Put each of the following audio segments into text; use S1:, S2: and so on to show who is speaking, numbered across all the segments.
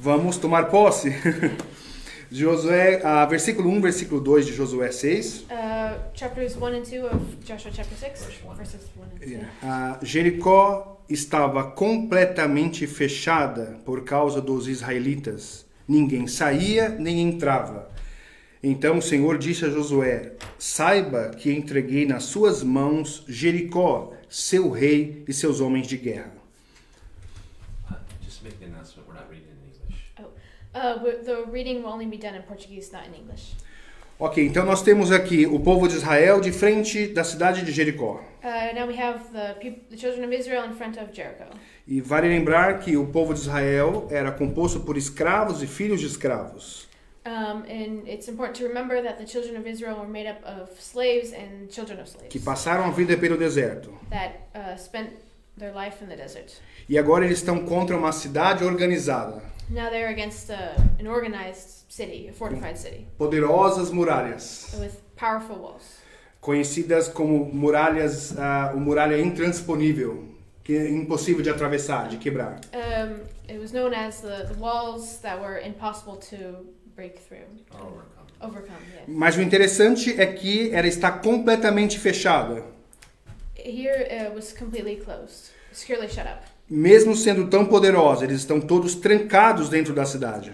S1: Vamos tomar posse. Josué, versículo 1, versículo 2 de Josué 6.
S2: Chapters 1 and 2 of Joshua chapter 6, verses 1 and 2.
S1: Jericó estava completamente fechada por causa dos israelitas. Ninguém saía nem entrava. Então o Senhor disse a Josué: saiba que entreguei nas suas mãos Jericó, seu rei e seus homens de guerra.
S3: Just make the announcement, we're not reading in English.
S2: The reading will only be done in Portuguese, not in English.
S1: Ok, então nós temos aqui o povo de Israel de frente da cidade de Jericó.
S2: Now we have the children of Israel in front of Jericho.
S1: E vale lembrar que o povo de Israel era composto por escravos e filhos de escravos.
S2: And it's important to remember that the children of Israel were made up of slaves and children of slaves.
S1: Que passaram a vida pelo deserto.
S2: That spent their life in the desert.
S1: E agora eles estão contra uma cidade organizada.
S2: Now they're against an organized city, a fortified city.
S1: Poderosas muralhas.
S2: With powerful walls.
S1: Conhecidas como muralhas, muralha intransponível, que é impossível de atravessar, de quebrar.
S2: It was known as the walls that were impossible to break through. Overcome, yes.
S1: Mas o interessante é que ela está completamente fechada.
S2: Here it was completely closed, securely shut up.
S1: Mesmo sendo tão poderosa, eles estão todos trancados dentro da cidade.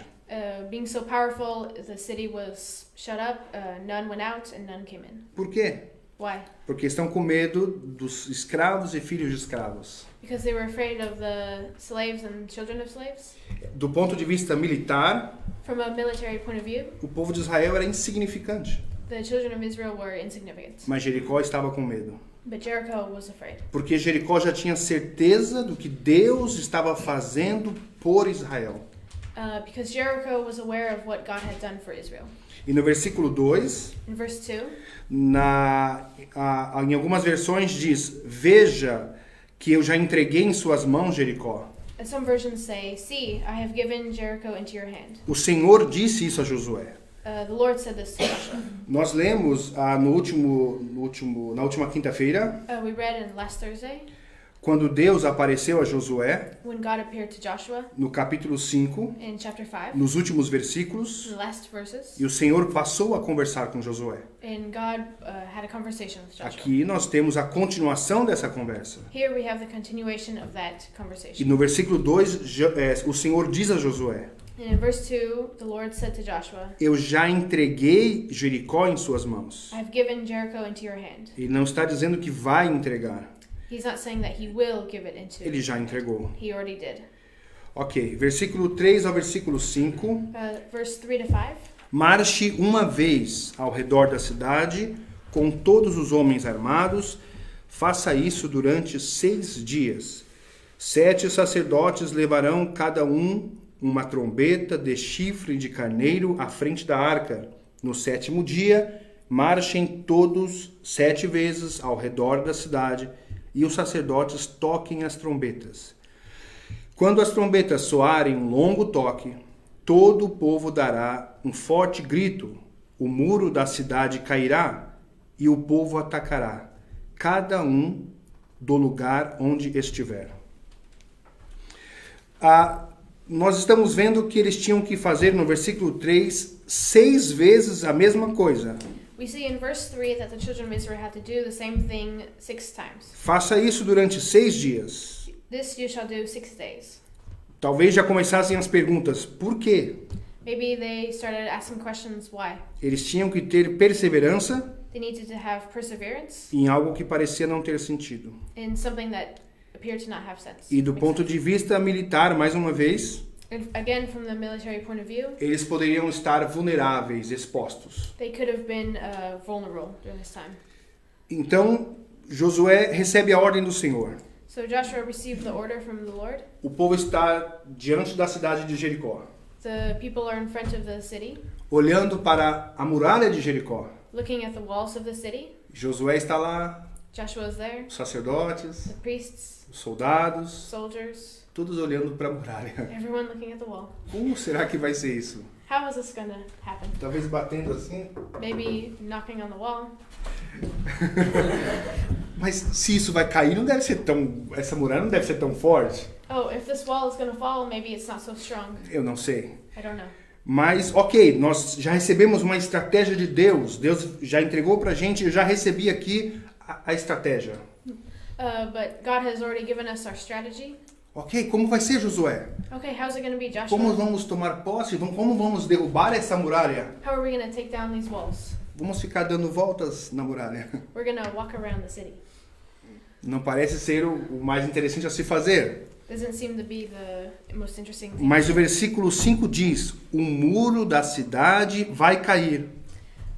S2: Being so powerful, the city was shut up, none went out and none came in.
S1: Por quê?
S2: Why?
S1: Porque estão com medo dos escravos e filhos de escravos.
S2: Because they were afraid of the slaves and children of slaves.
S1: Do ponto de vista militar,
S2: From a military point of view,
S1: o povo de Israel era insignificante.
S2: the children of Israel were insignificant.
S1: Mas Jericó estava com medo.
S2: But Jericho was afraid.
S1: Porque Jericó já tinha certeza do que Deus estava fazendo por Israel.
S2: Because Jericho was aware of what God had done for Israel.
S1: E no versículo 2,
S2: In verse 2,
S1: em algumas versões diz: veja que eu já entreguei em suas mãos Jericó.
S2: some versions say, "See, I have given Jericho into your hand."
S1: O Senhor disse isso a Josué.
S2: The Lord said this to Joshua.
S1: Nós lemos na última quinta-feira,
S2: We read in last Thursday,
S1: quando Deus apareceu a Josué,
S2: when God appeared to Joshua
S1: no capítulo 5,
S2: in chapter 5,
S1: nos últimos versículos,
S2: in the last verses,
S1: e o Senhor passou a conversar com Josué.
S2: and God had a conversation with Joshua.
S1: Aqui nós temos a continuação dessa conversa.
S2: Here we have the continuation of that
S1: E
S2: conversation.
S1: no versículo 2, o Senhor diz a Josué:
S2: And in verse 2, the Lord said to Joshua,
S1: eu já entreguei Jericó em suas mãos.
S2: "I have given Jericho into your hand."
S1: Ele não está dizendo que vai entregar.
S2: He's not saying that he will give it into
S1: Ele já
S2: your hand.
S1: entregou.
S2: He already did.
S1: Ok, versículo 3 ao versículo 5.
S2: Verse 3 to 5.
S1: Marche uma vez ao redor da cidade com todos os homens armados. Faça isso durante 6 dias. 7 sacerdotes levarão cada um uma trombeta de chifre de carneiro à frente da arca. No 7º dia, marchem todos 7 vezes ao redor da cidade e os sacerdotes toquem as trombetas. Quando as trombetas soarem um longo toque, todo o povo dará um forte grito. O muro da cidade cairá e o povo atacará, cada um do lugar onde estiver. Nós estamos vendo que eles tinham que fazer no versículo 3 6 vezes a mesma coisa.
S2: We see in verse 3 that the children of Israel had to do the same thing 6 times.
S1: Faça isso durante 6 dias.
S2: This you shall do 6 days.
S1: Talvez já começassem as perguntas: por quê?
S2: Maybe they started asking questions why.
S1: Eles tinham que ter perseverança
S2: They needed to have perseverance
S1: em algo que parecia não ter sentido.
S2: in something that appeared to not have sense.
S1: E do
S2: Makes
S1: ponto
S2: sense.
S1: de vista militar, mais uma vez,
S2: And again, from the military point of view,
S1: eles poderiam estar vulneráveis, expostos.
S2: they could have been vulnerable during this time.
S1: Então, Josué recebe a ordem do Senhor.
S2: So Joshua received the order from the Lord.
S1: O povo está diante da cidade de Jericó,
S2: The people are in front of the city,
S1: olhando para a muralha de Jericó.
S2: looking at the walls of the city.
S1: Josué está lá,
S2: Joshua is there,
S1: os sacerdotes,
S2: the priests,
S1: os soldados,
S2: soldiers,
S1: todos olhando para a muralha.
S2: everyone looking at the wall.
S1: Como será que vai ser isso?
S2: How is this going to happen?
S1: Talvez batendo assim?
S2: Maybe knocking on the wall.
S1: Mas se isso vai cair, não deve ser tão... Essa muralha não deve ser tão forte.
S2: Oh, if this wall is going to fall, maybe it's not so strong.
S1: Eu não sei.
S2: I don't know.
S1: Mas, ok, nós já recebemos uma estratégia de Deus. Deus já entregou pra gente, eu já recebi aqui a estratégia.
S2: But God has already given us our strategy.
S1: Ok, como vai ser, Josué?
S2: Okay, how's it going to be, Joshua?
S1: Como vamos tomar posse? Como vamos derrubar essa muralha?
S2: How are we going to take down these walls?
S1: Vamos ficar dando voltas na muralha.
S2: We're going to walk around the city.
S1: Não parece ser o mais interessante a se fazer.
S2: Doesn't seem to be the most interesting thing.
S1: Mas o versículo 5 diz: o muro da cidade vai cair.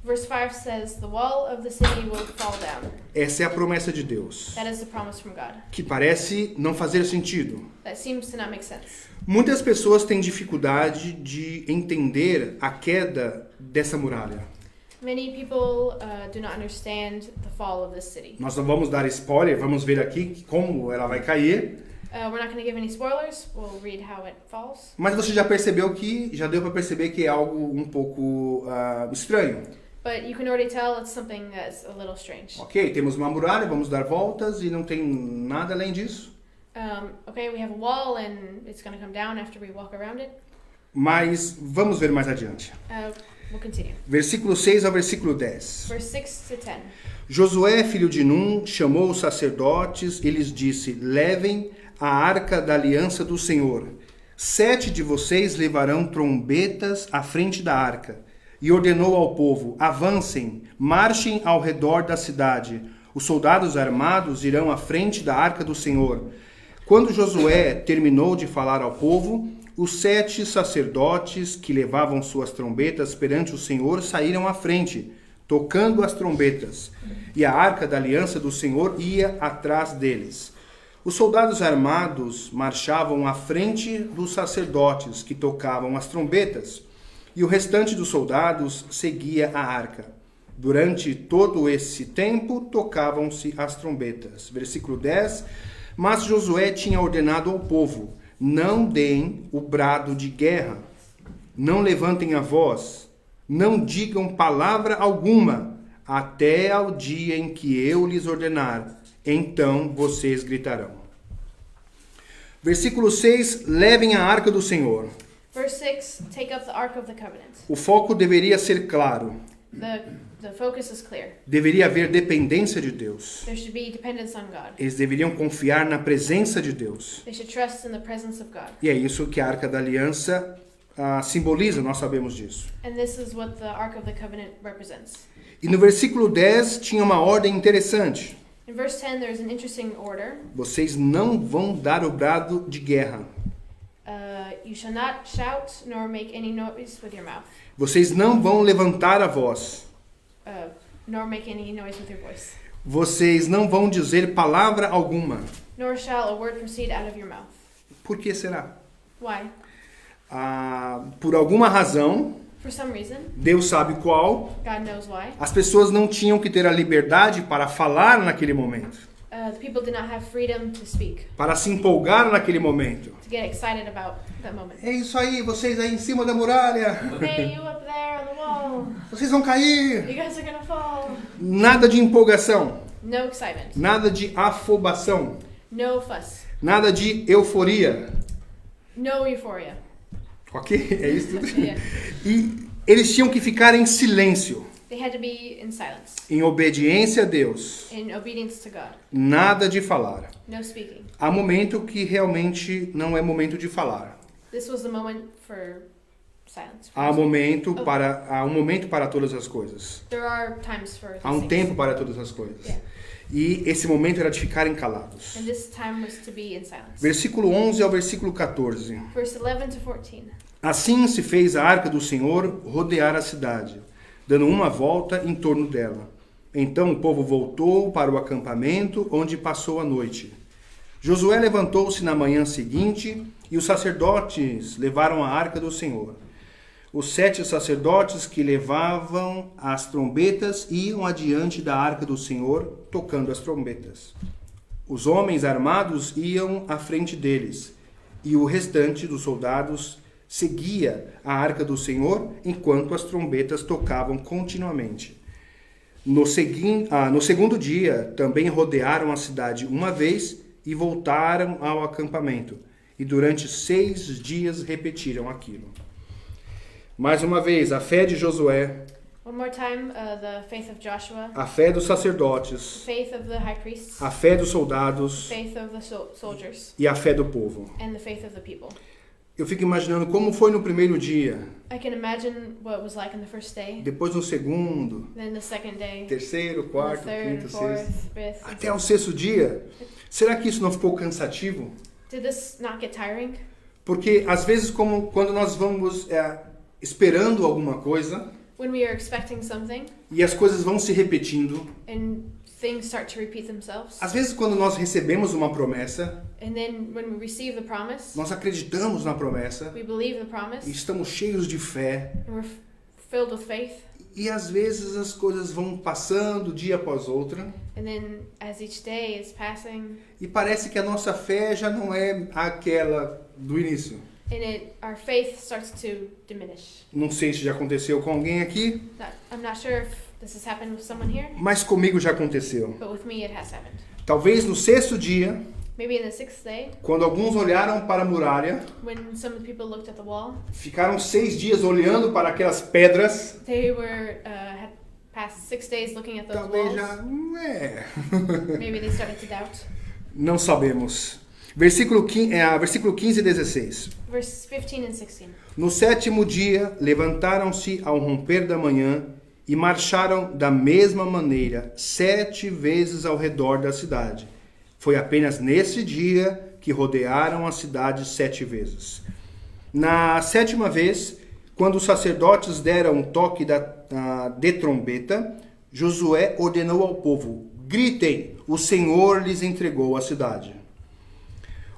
S2: Verse 5 says, the wall of the city will fall down.
S1: Essa é a promessa de Deus,
S2: That is the promise from God.
S1: que parece não fazer sentido.
S2: That seems to not make sense.
S1: Muitas pessoas têm dificuldade de entender a queda dessa muralha.
S2: Many people do not understand the fall of this city.
S1: Nós não vamos dar spoiler, vamos ver aqui como ela vai cair.
S2: We're not going to give any spoilers. We'll read how it falls.
S1: Mas você já percebeu já deu para perceber que é algo um pouco estranho.
S2: But you can already tell it's something that's a little strange.
S1: Ok, temos uma muralha, vamos dar voltas e não tem nada além disso.
S2: Okay, we have a wall and it's going to come down after we walk around it.
S1: Mas vamos ver mais adiante.
S2: We'll continue.
S1: Versículo 6 ao versículo 10.
S2: Verse 6 to 10.
S1: Josué, filho de Num, chamou os sacerdotes e lhes disse: levem a arca da aliança do Senhor. 7 de vocês levarão trombetas à frente da arca. E ordenou ao povo: avancem, marchem ao redor da cidade. Os soldados armados irão à frente da arca do Senhor. Quando Josué terminou de falar ao povo, os 7 sacerdotes que levavam suas trombetas perante o Senhor saíram à frente, tocando as trombetas. E a arca da aliança do Senhor ia atrás deles. Os soldados armados marchavam à frente dos sacerdotes que tocavam as trombetas, e o restante dos soldados seguia a arca. Durante todo esse tempo, tocavam-se as trombetas. Versículo 10. Mas Josué tinha ordenado ao povo: não deem o brado de guerra, não levantem a voz, não digam palavra alguma, até ao dia em que eu lhes ordenar. Então vocês gritarão. Versículo 6. Levem a arca do Senhor.
S2: Verse 6, take up the Ark of the Covenant.
S1: O foco deveria ser claro.
S2: The focus is clear.
S1: Deveria haver dependência de Deus.
S2: There should be dependence on God.
S1: Eles deveriam confiar na presença de Deus.
S2: They should trust in the presence of God.
S1: E é isso que a Arca da Aliança simboliza, nós sabemos disso.
S2: And this is what the Ark of the Covenant represents.
S1: E no versículo 10 tinha uma ordem interessante.
S2: In verse 10, there's an interesting order.
S1: Vocês não vão dar o brado de guerra.
S2: You shall not shout nor make any noise with your mouth.
S1: Vocês não vão levantar a voz.
S2: Nor make any noise with your voice.
S1: Vocês não vão dizer palavra alguma.
S2: Nor shall a word proceed out of your mouth.
S1: Por que será?
S2: Why?
S1: Por alguma razão,
S2: For some reason.
S1: Deus sabe qual,
S2: God knows why.
S1: as pessoas não tinham que ter a liberdade para falar naquele momento.
S2: The people did not have freedom to speak.
S1: Para se empolgar naquele momento.
S2: To get excited about that moment.
S1: É isso aí, vocês aí em cima da muralha.
S2: Hey, you up there on the wall.
S1: Vocês vão cair.
S2: You guys are gonna fall.
S1: Nada de empolgação.
S2: No excitement.
S1: Nada de afobação.
S2: No fuss.
S1: Nada de euforia.
S2: No euphoria.
S1: Ok? É isso tudo.
S2: Yeah.
S1: E eles tinham que ficar em silêncio.
S2: They had to be in silence.
S1: Em obediência a Deus.
S2: In obedience to God.
S1: Nada de falar.
S2: No speaking.
S1: Há momento que realmente não é momento de falar.
S2: This was the moment for silence.
S1: Há um momento para todas as coisas.
S2: There are times for
S1: Há um
S2: things.
S1: tempo para todas as coisas.
S2: Yeah.
S1: E esse momento era de ficarem calados.
S2: And this time was to be in silence.
S1: Versículo 11 ao versículo 14.
S2: Verse 11 to 14.
S1: Assim se fez a arca do Senhor rodear a cidade, dando uma volta em torno dela. Então o povo voltou para o acampamento, onde passou a noite. Josué levantou-se na manhã seguinte, e os sacerdotes levaram a arca do Senhor. Os 7 sacerdotes que levavam as trombetas iam adiante da arca do Senhor, tocando as trombetas. Os homens armados iam à frente deles, e o restante dos soldados seguia a arca do Senhor enquanto as trombetas tocavam continuamente. No segundo dia, também rodearam a cidade uma vez e voltaram ao acampamento. E durante 6 dias repetiram aquilo. Mais uma vez, a fé de Josué,
S2: One more time, the faith of Joshua,
S1: a fé dos sacerdotes,
S2: faith of the high priests,
S1: a fé dos soldados
S2: faith of the soldiers,
S1: e a fé do povo.
S2: and the faith of the people.
S1: Eu fico imaginando como foi no primeiro dia,
S2: I can imagine what it was like on the first day,
S1: depois no segundo,
S2: then the second day,
S1: terceiro,
S2: the
S1: quarto,
S2: third,
S1: quinto,
S2: fourth,
S1: sexto,
S2: fifth. and
S1: até o 6º dia. Será que isso não ficou cansativo?
S2: Did this not get tiring?
S1: Porque às vezes, quando nós vamos esperando alguma coisa
S2: When we are expecting something
S1: e as coisas vão se repetindo,
S2: and things start to repeat themselves,
S1: às vezes quando nós recebemos uma promessa,
S2: and then when we receive the promise,
S1: nós acreditamos na promessa
S2: we believe the
S1: e
S2: promise,
S1: estamos cheios de fé
S2: and we're filled with faith,
S1: e às vezes as coisas vão passando dia após outra
S2: and then as each day is passing,
S1: e parece que a nossa fé já não é aquela do início.
S2: and our faith starts to diminish.
S1: Não sei se já aconteceu com alguém aqui,
S2: I'm not sure if this has happened with someone here,
S1: mas comigo já aconteceu.
S2: but with me it has happened.
S1: Talvez no 6º dia,
S2: Maybe in the 6th day,
S1: quando alguns olharam para a muralha,
S2: when some of the people looked at the wall,
S1: ficaram 6 dias olhando para aquelas pedras,
S2: they had passed 6 days looking at those
S1: talvez
S2: walls.
S1: já
S2: Maybe they started to doubt.
S1: não sabemos. Versículo 15 e 16.
S2: Verse 15 and 16.
S1: No 7º dia, levantaram-se ao romper da manhã e marcharam da mesma maneira 7 vezes ao redor da cidade. Foi apenas nesse dia que rodearam a cidade 7 vezes. Na 7ª vez, quando os sacerdotes deram um toque de trombeta, Josué ordenou ao povo: gritem, o Senhor lhes entregou a cidade.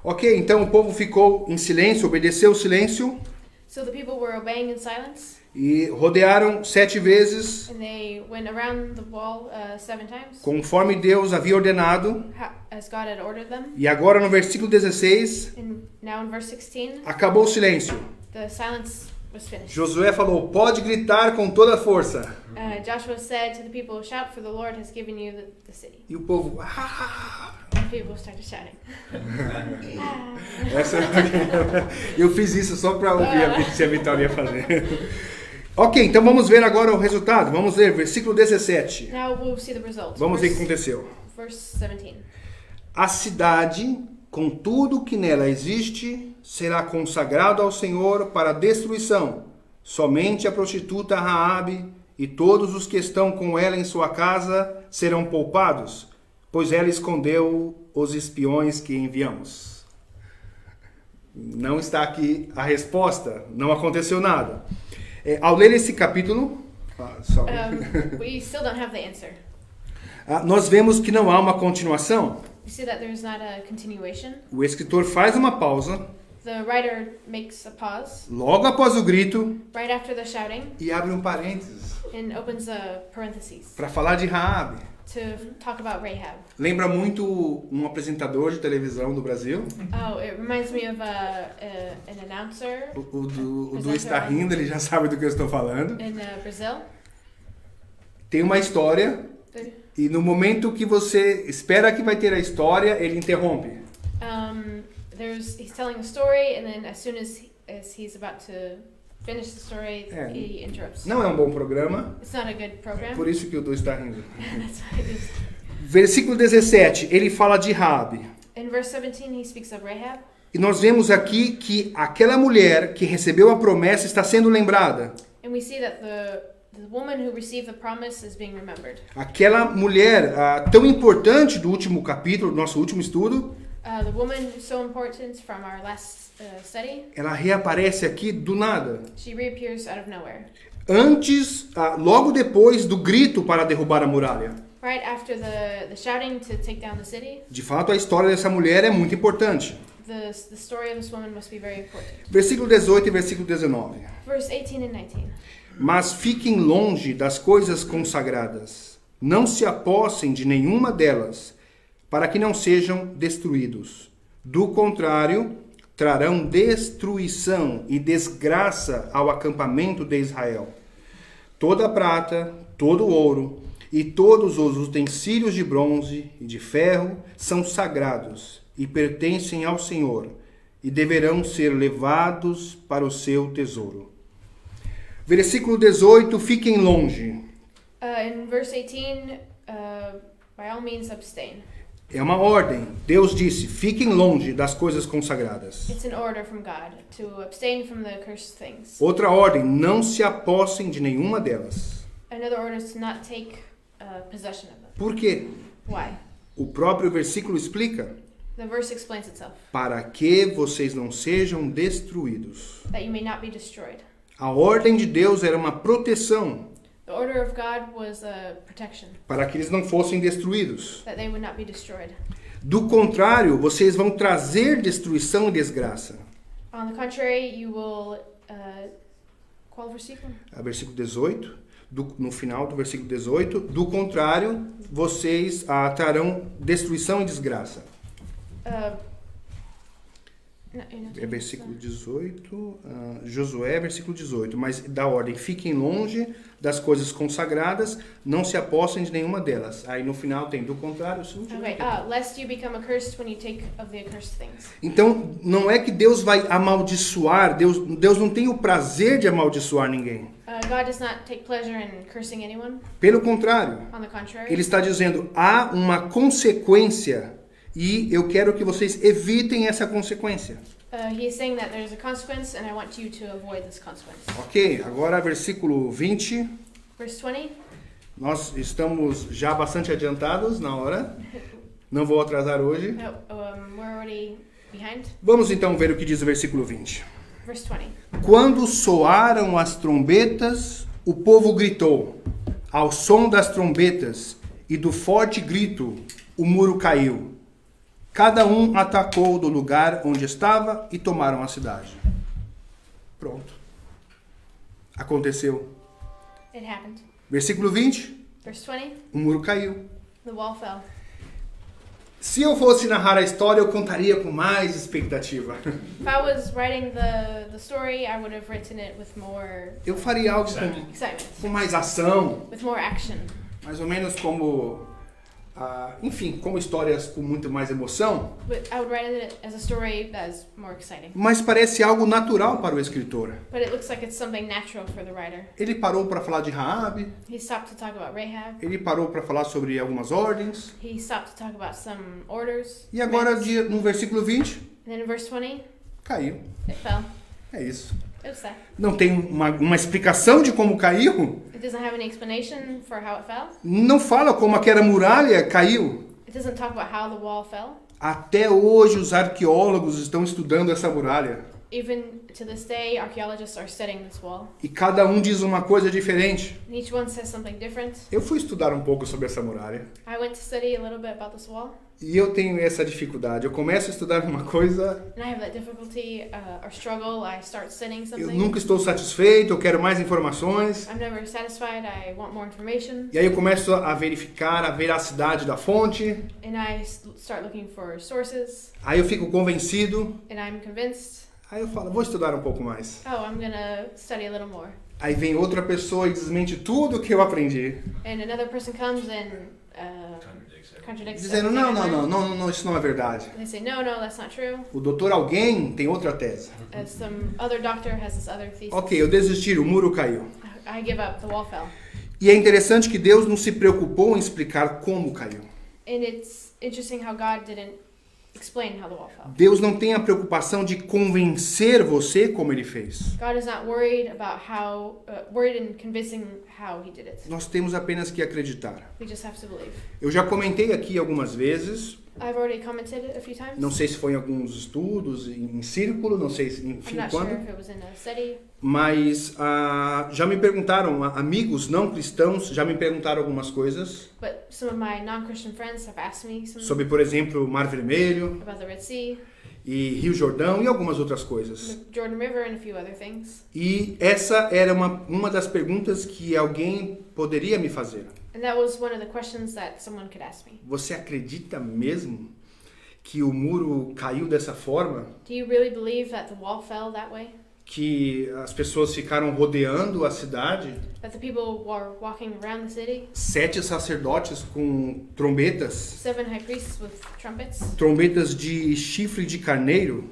S1: Ok, então o povo ficou em silêncio, obedeceu o silêncio
S2: So the people were obeying in silence,
S1: e rodearam 7 vezes,
S2: and they went around the wall 7 times,
S1: conforme Deus havia ordenado.
S2: as God had ordered them.
S1: E agora no versículo 16,
S2: And now in verse 16,
S1: acabou o silêncio.
S2: the silence was finished.
S1: Josué falou: pode gritar com toda a força.
S2: Joshua said to the people, shout, for the Lord has given you the city.
S1: E o povo...
S2: And people started shouting.
S1: Eu fiz isso só para ouvir se a Vitória ia fazer. Ok, então vamos ver agora o resultado. Vamos ler versículo 17.
S2: Now we'll see the results.
S1: Vamos ver o que aconteceu.
S2: Verse 17.
S1: A cidade, com tudo que nela existe, será consagrado ao Senhor para destruição. Somente a prostituta Raabe e todos os que estão com ela em sua casa serão poupados, pois ela escondeu os espiões que enviamos. Não está aqui a resposta, não aconteceu nada. Ao ler esse capítulo,
S2: We still don't have the answer.
S1: nós vemos que não há uma continuação.
S2: We see that there's not a continuation.
S1: O escritor faz uma pausa,
S2: The writer makes a pause
S1: logo após o grito,
S2: right after the shouting
S1: e abre um parênteses
S2: and opens a parentheses
S1: para falar de Raabe.
S2: to talk about Rahab.
S1: Lembra muito um apresentador de televisão do Brasil.
S2: Oh, it reminds me of an announcer
S1: O Du está rindo, ele já sabe do que eu estou falando.
S2: in Brazil.
S1: Tem uma história e no momento que você espera que vai ter a história, ele interrompe.
S2: He's telling a story, and then as soon as he's about to finish the story, he interrupts.
S1: Não é um bom programa,
S2: It's not a good program.
S1: por isso que o Du está rindo.
S2: That's why it is.
S1: Versículo 17, ele fala de Raabe.
S2: In verse 17, he speaks of Rahab.
S1: E nós vemos aqui que aquela mulher que recebeu a promessa está sendo lembrada.
S2: And we see that the woman who received the promise is being remembered.
S1: Aquela mulher tão importante do último capítulo, do nosso último estudo,
S2: The woman so important from our last study,
S1: ela reaparece aqui do nada.
S2: she reappears out of nowhere.
S1: Antes, logo depois do grito para derrubar a muralha.
S2: Right after the shouting to take down the city,
S1: De fato, a história dessa mulher é muito importante.
S2: the story of this woman must be very important.
S1: Versículo 18 e versículo 19.
S2: Verse 18 and 19.
S1: Mas fiquem longe das coisas consagradas. Não se apossem de nenhuma delas, para que não sejam destruídos. Do contrário, trarão destruição e desgraça ao acampamento de Israel. Toda a prata, todo o ouro E todos os utensílios de bronze e de ferro são sagrados e pertencem ao Senhor e deverão ser levados para o seu tesouro. Versículo 18, fiquem longe.
S2: In verse 18, by all means abstain.
S1: É uma ordem. Deus disse, fiquem longe das coisas consagradas.
S2: It's an order from God to abstain from the cursed things.
S1: Outra ordem, não se apossem de nenhuma delas.
S2: Another order is to not take possession of them.
S1: Por quê?
S2: Why?
S1: O próprio versículo explica.
S2: The verse explains itself.
S1: Para que vocês não sejam destruídos.
S2: That you may not be destroyed.
S1: A ordem de Deus era uma proteção
S2: The order of God was a protection.
S1: para que eles não fossem destruídos.
S2: That they would not be destroyed.
S1: Do contrário, vocês vão trazer destruição e desgraça.
S2: On the contrary, you will... qual versículo?
S1: Versículo 18. No final do versículo 18. Do contrário, vocês trarão destruição e desgraça. É versículo 18, Josué, versículo 18, mas da ordem, fiquem longe das coisas consagradas, não se apossem de nenhuma delas. Aí no final tem, do contrário,
S2: Okay, lest you become accursed when you take of the accursed things.
S1: Então, não é que Deus vai amaldiçoar, Deus não tem o prazer de amaldiçoar ninguém.
S2: God does not take pleasure in cursing anyone.
S1: Pelo contrário,
S2: On the contrary,
S1: ele está dizendo, há uma consequência e eu quero que vocês evitem essa consequência.
S2: he is saying that there's a consequence and I want you to avoid this consequence.
S1: Ok, agora versículo 20.
S2: Verse 20.
S1: Nós estamos já bastante adiantados na hora. Não vou atrasar hoje.
S2: We're already behind.
S1: Vamos então ver o que diz o versículo 20.
S2: Verse 20.
S1: Quando soaram as trombetas, o povo gritou. Ao som das trombetas e do forte grito, o muro caiu. Cada um atacou do lugar onde estava e tomaram a cidade. Pronto. Aconteceu.
S2: It happened.
S1: Versículo 20.
S2: Verse 20.
S1: O muro caiu.
S2: The wall fell.
S1: Se eu fosse narrar a história, eu contaria com mais expectativa.
S2: If I was writing the story, I would have written it with more
S1: Eu faria algo
S2: excitement,
S1: com mais ação,
S2: with more action.
S1: mais ou menos como, enfim, como histórias com muito mais emoção.
S2: But I would write it as a story that's more exciting.
S1: Mas parece algo natural para o escritor.
S2: But it looks like it's something natural for the writer.
S1: Ele parou para falar de Raabe,
S2: He stopped to talk about Rahab.
S1: ele parou para falar sobre algumas ordens.
S2: He stopped to talk about some orders.
S1: E agora,
S2: commands.
S1: no versículo 20,
S2: And then in verse 20,
S1: caiu.
S2: it fell.
S1: É isso.
S2: It was that.
S1: Não tem uma explicação de como caiu.
S2: It doesn't have any explanation for how it fell.
S1: Não fala como aquela muralha caiu.
S2: It doesn't talk about how the wall fell.
S1: Até hoje os arqueólogos estão estudando essa muralha.
S2: Even to this day, archaeologists are studying this wall.
S1: E cada um diz uma coisa diferente.
S2: And each one says something different.
S1: Eu fui estudar um pouco sobre essa muralha.
S2: I went to study a little bit about this wall.
S1: E eu tenho essa dificuldade. Eu começo a estudar uma coisa,
S2: And I have that difficulty or struggle. I start studying
S1: eu
S2: something.
S1: nunca estou satisfeito, eu quero mais informações.
S2: I'm never satisfied. I want more information.
S1: E aí eu começo a verificar a veracidade da fonte.
S2: And I start looking for sources.
S1: Aí eu fico convencido.
S2: And I'm convinced,
S1: Aí eu falo, vou estudar um pouco mais.
S2: oh, I'm going to study a little more.
S1: Aí vem outra pessoa e desmente tudo que eu aprendi.
S2: And another person comes and contradicts
S1: Dizendo,
S2: everything I learned.
S1: não, isso não é verdade.
S2: They say, no, that's not true.
S1: O doutor alguém tem outra tese.
S2: Some other doctor has this other thesis.
S1: Ok, eu desisti, o muro caiu.
S2: I give up, the wall fell.
S1: E é interessante que Deus não se preocupou em explicar como caiu.
S2: And it's interesting how God didn't explain how the wall fell.
S1: Deus não tem a preocupação de convencer você como ele fez.
S2: God is not worried about worried in convincing how he did it.
S1: Nós temos apenas que acreditar.
S2: We just have to believe.
S1: Eu já comentei aqui algumas vezes,
S2: I've already commented it a few times.
S1: não sei se foi em alguns estudos, em círculo, não sei
S2: I'm
S1: enfim
S2: not
S1: quando,
S2: sure if it was in a study.
S1: mas já me perguntaram, amigos não cristãos já me perguntaram algumas coisas
S2: But some of my non-Christian friends have asked me some
S1: sobre, por exemplo, Mar Vermelho
S2: about the Red Sea,
S1: e Rio Jordão e algumas outras coisas.
S2: the Jordan River, and a few other things.
S1: E essa era uma das perguntas que alguém poderia me fazer.
S2: And that was one of the questions that someone could ask me.
S1: Você acredita mesmo que o muro caiu dessa forma?
S2: Do you really believe that the wall fell that way?
S1: que as pessoas ficaram rodeando a cidade,
S2: that the people were walking around the city.
S1: 7 sacerdotes com trombetas,
S2: 7 high priests with trumpets.
S1: trombetas de chifre de carneiro.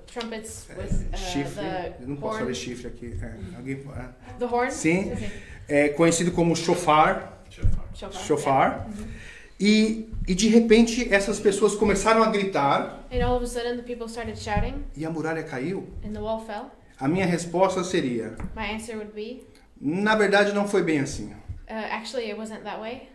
S2: Trumpets with
S1: Chifre,
S2: the
S1: eu não posso
S2: horn.
S1: falar chifre aqui. Alguém,
S2: The horn?
S1: Sim.
S2: Okay.
S1: é conhecido como shofar.
S3: Shofar.
S1: Shofar.
S2: Yeah.
S1: E de repente essas pessoas começaram a gritar
S2: And all of a sudden the people started shouting
S1: e a muralha caiu.
S2: and the wall fell.
S1: A minha resposta seria:
S2: My answer would be,
S1: na verdade não foi bem assim.
S2: actually it wasn't that way.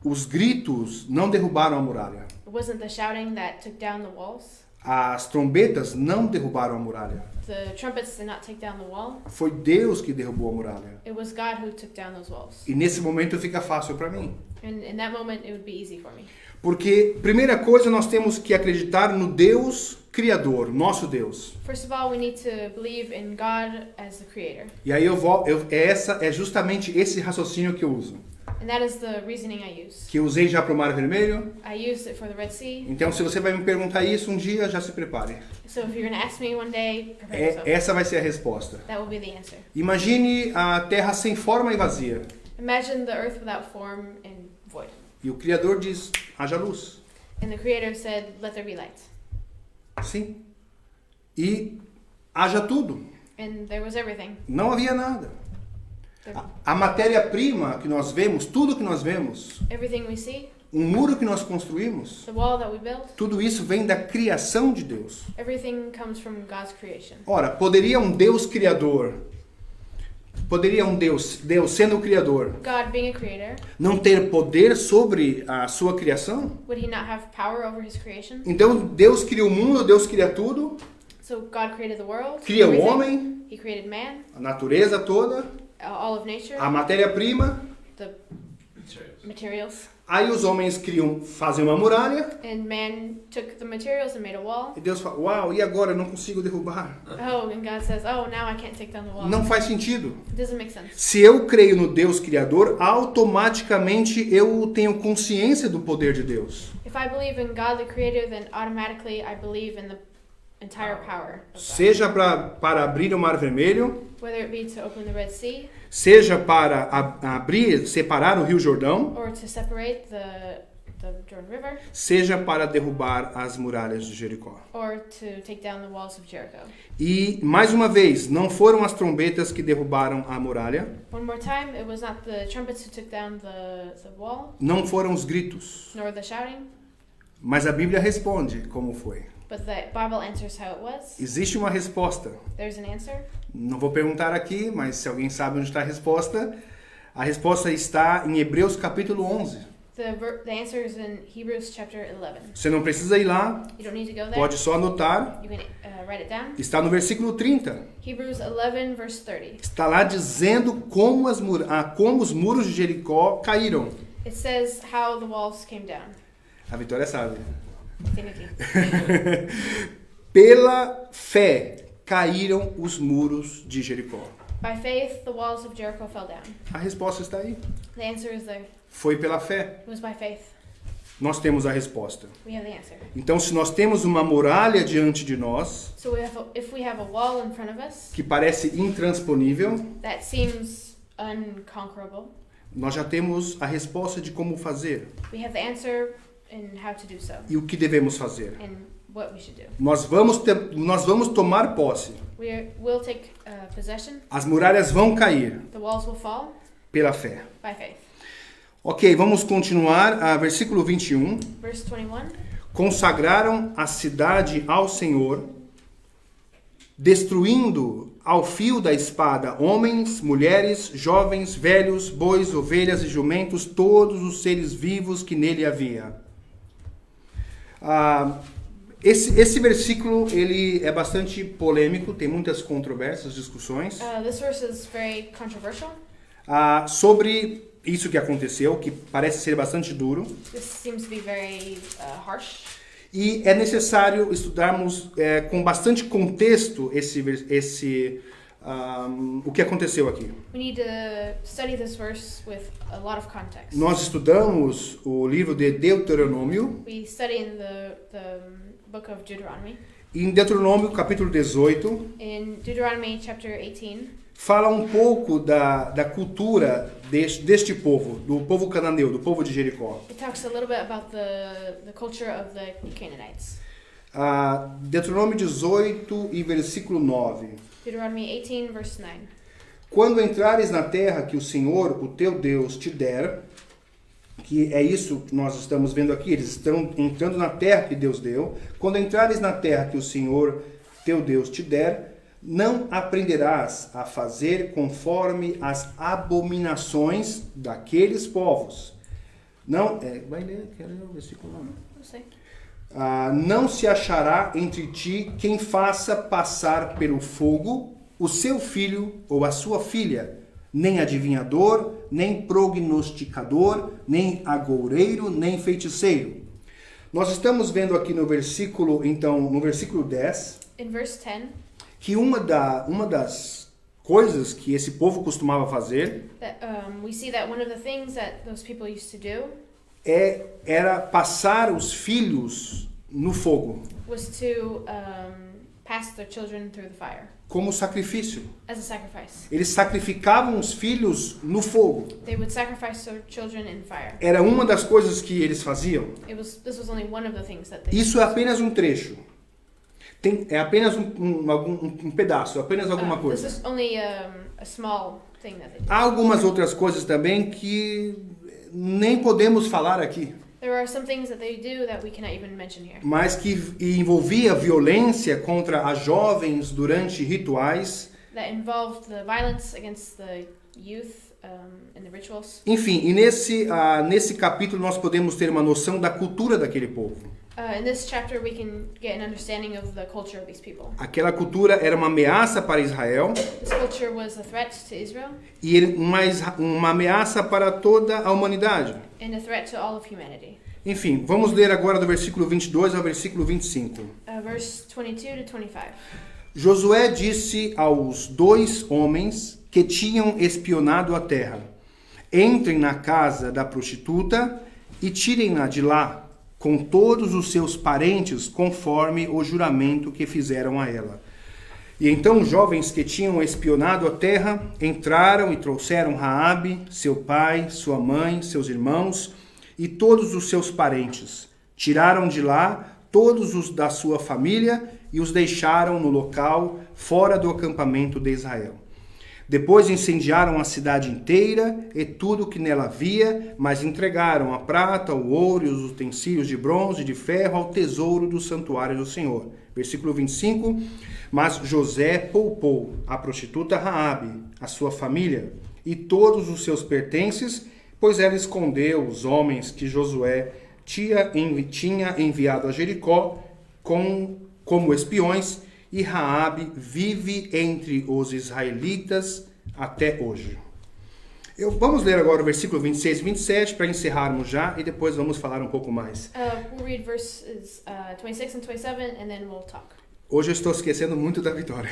S1: Os gritos não derrubaram a muralha.
S2: It wasn't the shouting that took down the walls.
S1: As trombetas não derrubaram a muralha.
S2: The trumpets did not take down the wall.
S1: Foi Deus que derrubou a muralha.
S2: It was God who took down those walls.
S1: E nesse momento fica fácil para mim.
S2: And in that moment it would be easy for me.
S1: Porque, primeira coisa, nós temos que acreditar no Deus Criador, nosso Deus.
S2: First of all, we need to believe in God as the creator.
S1: E aí é justamente esse raciocínio que eu uso.
S2: And that is the reasoning I use.
S1: Que eu usei já para o Mar Vermelho.
S2: I used it for the Red Sea.
S1: Então, se você vai me perguntar isso um dia, já se prepare.
S2: So if you're going to ask me one day, prepare yourself.
S1: Essa vai ser a resposta.
S2: That will be the answer.
S1: Imagine a Terra sem forma e vazia.
S2: Imagine the earth without form and void.
S1: E o Criador diz: haja luz.
S2: And the creator said, let there be light.
S1: Sim. E haja tudo.
S2: And there was everything.
S1: Não havia nada.
S2: There,
S1: A matéria-prima que nós vemos, tudo que nós vemos,
S2: everything we see,
S1: um muro que nós construímos,
S2: the wall that we built,
S1: tudo isso vem da criação de Deus.
S2: everything comes from God's creation.
S1: Ora, poderia um Deus criador, Deus sendo o criador,
S2: God being a creator,
S1: não ter poder sobre a sua criação?
S2: would he not have power over his creation?
S1: Então Deus cria o mundo, Deus cria tudo,
S2: So God created the world,
S1: cria o
S2: everything.
S1: homem,
S2: He created man,
S1: a natureza toda,
S2: all of nature,
S1: a matéria-prima.
S2: the
S3: Materials.
S2: materials.
S1: Aí os homens fazem uma muralha
S2: And man took the materials and made a wall.
S1: e Deus fala: uau, e agora? Eu não consigo derrubar.
S2: Oh, and God says, oh, now I can't take down the wall.
S1: Não faz sentido.
S2: It doesn't make sense.
S1: Se eu creio no Deus Criador, automaticamente eu tenho consciência do poder de Deus.
S2: If I believe in God the creator, then automatically I believe in the entire power of God.
S1: Seja para abrir o Mar Vermelho,
S2: Whether it be to open the Red Sea,
S1: seja para separar o Rio Jordão,
S2: or to separate the Jordan River,
S1: seja para derrubar as muralhas de Jericó.
S2: or to take down the walls of Jericho.
S1: E, mais uma vez, não foram as trombetas que derrubaram a muralha,
S2: One more time, it was not the trumpets who took down the wall,
S1: não foram os gritos,
S2: nor the shouting,
S1: mas a Bíblia responde como foi.
S2: but the Bible answers how it was.
S1: Existe uma resposta.
S2: There's an answer.
S1: Não vou perguntar aqui, mas se alguém sabe onde está a resposta está em Hebreus capítulo 11.
S2: The answer is in Hebrews chapter 11.
S1: Você não precisa ir lá,
S2: You don't need to go there.
S1: pode só anotar.
S2: You can write it down.
S1: Está no versículo 30.
S2: Hebrews 11 verse 30.
S1: Está lá dizendo como os muros de Jericó caíram.
S2: It says how the walls came down.
S1: A Vitória sabe.
S2: Tem aqui.
S1: Pela fé caíram os muros de Jericó.
S2: By faith, the walls of Jericho fell down.
S1: A resposta está aí.
S2: The answer is there.
S1: Foi pela fé.
S2: It was by faith.
S1: Nós temos a resposta.
S2: We have the answer.
S1: Então, se nós temos uma muralha diante de nós,
S2: So if we have a wall in front of us
S1: que parece intransponível,
S2: that seems unconquerable,
S1: nós já temos a resposta de como fazer
S2: we have the answer in how to do so
S1: e o que devemos fazer.
S2: and what we should do.
S1: Nós vamos tomar posse.
S2: We'll take possession.
S1: As muralhas vão cair
S2: The walls will fall
S1: pela fé.
S2: by faith.
S1: Ok, vamos continuar. Versículo 21.
S2: Verse 21.
S1: Consagraram a cidade ao Senhor, destruindo ao fio da espada homens, mulheres, jovens, velhos, bois, ovelhas e jumentos, todos os seres vivos que nele havia. Esse versículo ele é bastante polêmico, tem muitas controvérsias, discussões
S2: This verse is very controversial.
S1: sobre isso que aconteceu, que parece ser bastante duro.
S2: This seems to be very harsh.
S1: E é necessário estudarmos com bastante contexto o que aconteceu aqui.
S2: We need to study this verse with a lot of context.
S1: Nós estudamos o livro de Deuteronômio
S2: We study in the book of Deuteronomy.
S1: Em Deuteronômio, capítulo 18,
S2: In Deuteronomy chapter 18,
S1: fala um pouco da cultura deste povo, do povo cananeu, do povo de Jericó.
S2: it talks a little bit about the culture of the Canaanites.
S1: Deuteronômio 18 e versículo 9.
S2: Deuteronomy 18, verse 9.
S1: Quando entrares na terra que o Senhor, o teu Deus, te der, que é isso que nós estamos vendo aqui, eles estão entrando na terra que Deus deu. Quando entrares na terra que o Senhor, teu Deus, te der, não aprenderás a fazer conforme as abominações daqueles povos. Não, vai ler, quero ler o versículo 9.
S2: We'll see.
S1: Não se achará entre ti quem faça passar pelo fogo o seu filho ou a sua filha, nem adivinhador, nem prognosticador, nem agoureiro, nem feiticeiro. Nós estamos vendo aqui no versículo, então, no versículo 10,
S2: In verse 10,
S1: que uma das coisas que esse povo costumava fazer
S2: that we see that one of the things that those people used to do
S1: era passar os filhos no fogo,
S2: was to pass their children through the fire
S1: como sacrifício.
S2: as a sacrifice.
S1: Eles sacrificavam os filhos no fogo.
S2: They would sacrifice their children in fire.
S1: Era uma das coisas que eles faziam.
S2: This was only one of the things that they
S1: Isso é apenas um trecho. É apenas um pedaço, apenas alguma
S2: This
S1: coisa.
S2: is only a small thing that they did.
S1: Há algumas outras coisas também que nem podemos falar aqui,
S2: There are some things that they do that we cannot even mention here.
S1: mas que envolvia violência contra as jovens durante rituais.
S2: That involved the violence against the youth and the rituals.
S1: Enfim, e nesse capítulo nós podemos ter uma noção da cultura daquele povo.
S2: In this chapter, we can get an understanding of the culture of these people.
S1: Aquela cultura era uma ameaça para Israel
S2: This culture was a threat to Israel
S1: e uma ameaça para toda a humanidade.
S2: and a threat to all of humanity.
S1: Enfim, vamos ler agora do versículo 22 ao versículo 25.
S2: Verse 22 to 25.
S1: Josué disse aos 2 homens que tinham espionado a terra: entrem na casa da prostituta e tirem-na de lá, com todos os seus parentes, conforme o juramento que fizeram a ela. E então os jovens que tinham espionado a terra entraram e trouxeram Raabe, seu pai, sua mãe, seus irmãos e todos os seus parentes. Tiraram de lá todos os da sua família e os deixaram no local fora do acampamento de Israel. Depois incendiaram a cidade inteira e tudo que nela havia, mas entregaram a prata, o ouro e os utensílios de bronze e de ferro ao tesouro do santuário do Senhor. Versículo 25. Mas José poupou a prostituta Raabe, a sua família e todos os seus pertences, pois ela escondeu os homens que Josué tinha enviado a Jericó como espiões, e Raabe vive entre os israelitas até hoje. Vamos ler agora o versículo 26 e 27 para encerrarmos já e depois vamos falar um pouco mais.
S2: We'll read verses 26 and 27 and then we'll talk.
S1: Hoje eu estou esquecendo muito da vitória.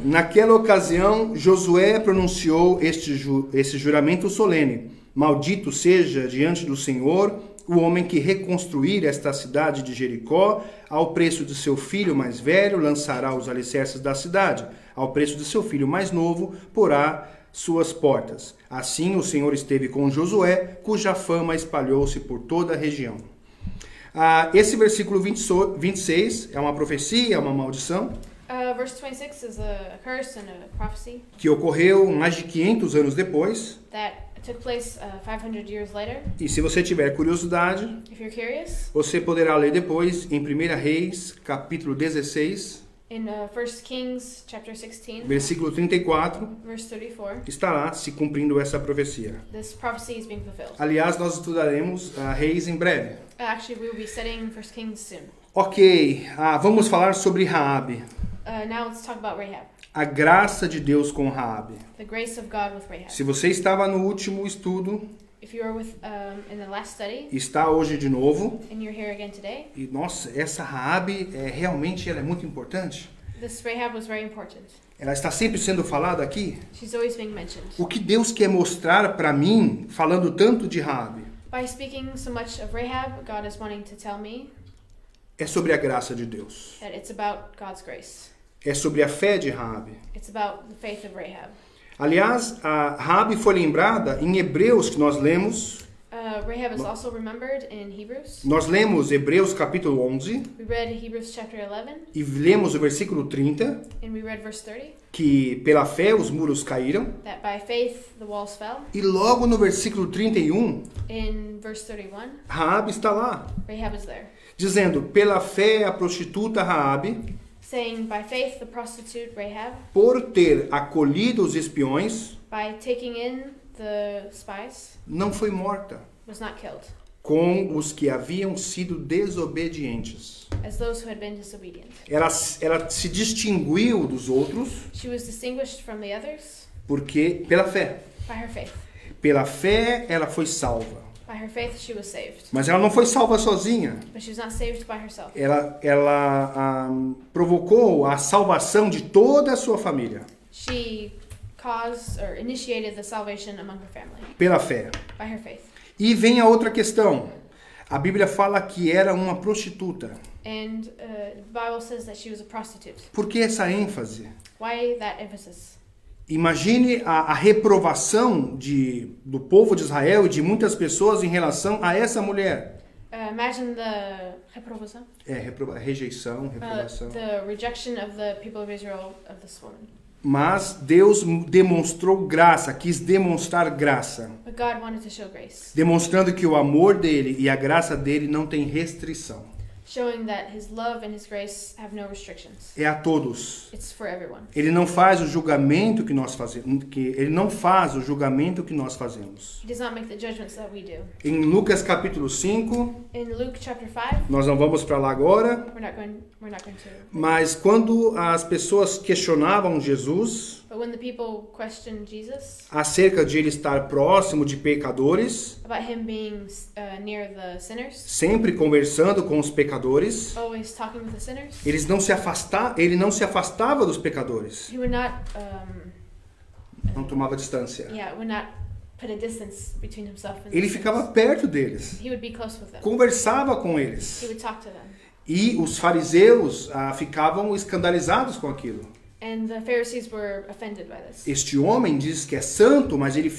S1: Naquela ocasião, Josué pronunciou esse juramento solene: maldito seja diante do Senhor o homem que reconstruir esta cidade de Jericó, ao preço de seu filho mais velho lançará os alicerces da cidade, ao preço de seu filho mais novo porá suas portas. Assim o Senhor esteve com Josué, cuja fama espalhou-se por toda a região. Esse versículo 26 é uma profecia, é uma maldição,
S2: Verse 26 is a curse and a prophecy
S1: que ocorreu mais de 500 anos depois.
S2: that took place 500 years later.
S1: E se você tiver curiosidade,
S2: If you're curious,
S1: você poderá ler depois em 1 Reis, capítulo 16,
S2: in 1 Kings chapter 16,
S1: versículo 34,
S2: verse 34,
S1: estará se cumprindo essa profecia.
S2: this prophecy is being fulfilled.
S1: Aliás, nós estudaremos Reis em breve.
S2: Actually, we will be studying 1 Kings soon.
S1: Ok, vamos falar sobre Raabe.
S2: Now let's talk about Rahab.
S1: A graça de Deus com Raabe.
S2: The grace of God with Rahab.
S1: Se você estava no último estudo,
S2: If you were with in the last study
S1: está hoje de novo.
S2: and you're here again today,
S1: E nossa, essa Raabe realmente ela é muito importante.
S2: this Rahab was very important.
S1: Ela está sempre sendo falada aqui.
S2: She's always being mentioned.
S1: O que Deus quer mostrar para mim, falando tanto de Raabe,
S2: By speaking so much of Rahab, God is wanting to tell me
S1: é sobre a graça de Deus.
S2: that it's about God's grace.
S1: É sobre a fé de Raabe.
S2: It's about the faith of Rahab.
S1: Aliás, a Raabe foi lembrada em Hebreus, que nós lemos.
S2: Rahab is also remembered in Hebrews.
S1: Nós lemos Hebreus capítulo 11
S2: We read Hebrews chapter 11,
S1: e lemos o versículo 30,
S2: and we read verse 30,
S1: que pela fé os muros caíram.
S2: that by faith the walls fell.
S1: E logo no versículo 31,
S2: In verse 31,
S1: Raabe está lá,
S2: Rahab is there,
S1: dizendo: pela fé a prostituta Raabe,
S2: saying, by faith the prostitute Rahab,
S1: por ter acolhido os espiões,
S2: by taking in the spies,
S1: não foi morta,
S2: was not killed,
S1: com os que haviam sido desobedientes.
S2: as those who had been disobedient.
S1: Ela se distinguiu dos outros
S2: She was distinguished from the others
S1: porque pela fé.
S2: by her faith.
S1: Pela fé ela foi salva.
S2: By her faith she was saved.
S1: Mas ela não foi salva sozinha.
S2: But she was not saved by herself.
S1: Ela provocou a salvação de toda a sua família.
S2: She caused or initiated the salvation among her family
S1: Pela fé.
S2: by her faith.
S1: E vem a outra questão. A Bíblia fala que era uma prostituta.
S2: And the Bible says that she was a prostitute.
S1: Por que essa ênfase?
S2: Why that emphasis?
S1: Imagine a reprovação do povo de Israel e de muitas pessoas em relação a essa mulher.
S2: Imagine the reprovação.
S1: Rejeição, reprovação.
S2: The rejection of the people of Israel of this woman.
S1: Mas Deus demonstrou graça, quis demonstrar graça.
S2: But God wanted to show grace,
S1: Demonstrando que o amor dele e a graça dele não tem restrição.
S2: showing that his love and his grace have no restrictions.
S1: É a todos.
S2: It's for everyone.
S1: Ele não faz o julgamento que nós fazemos, ele não faz o julgamento que nós fazemos.
S2: He does not make the judgments that we do.
S1: Em Lucas capítulo 5,
S2: In Luke chapter 5,
S1: nós não vamos para lá agora,
S2: we're not going to.
S1: mas quando as pessoas questionavam Jesus
S2: But when the people questioned Jesus
S1: acerca de ele estar próximo de pecadores,
S2: about him being near the sinners,
S1: sempre conversando com os pecadores,
S2: always talking with the sinners,
S1: ele não se afastava dos pecadores,
S2: he would not
S1: não tomava distância.
S2: would not put a distance between himself and
S1: Ele
S2: the
S1: ficava
S2: sinners.
S1: perto deles,
S2: He would be close with them.
S1: conversava com eles.
S2: He would talk to them.
S1: E os fariseus ficavam escandalizados com aquilo.
S2: And the Pharisees were offended by this.
S1: Este homem diz que é santo, mas ele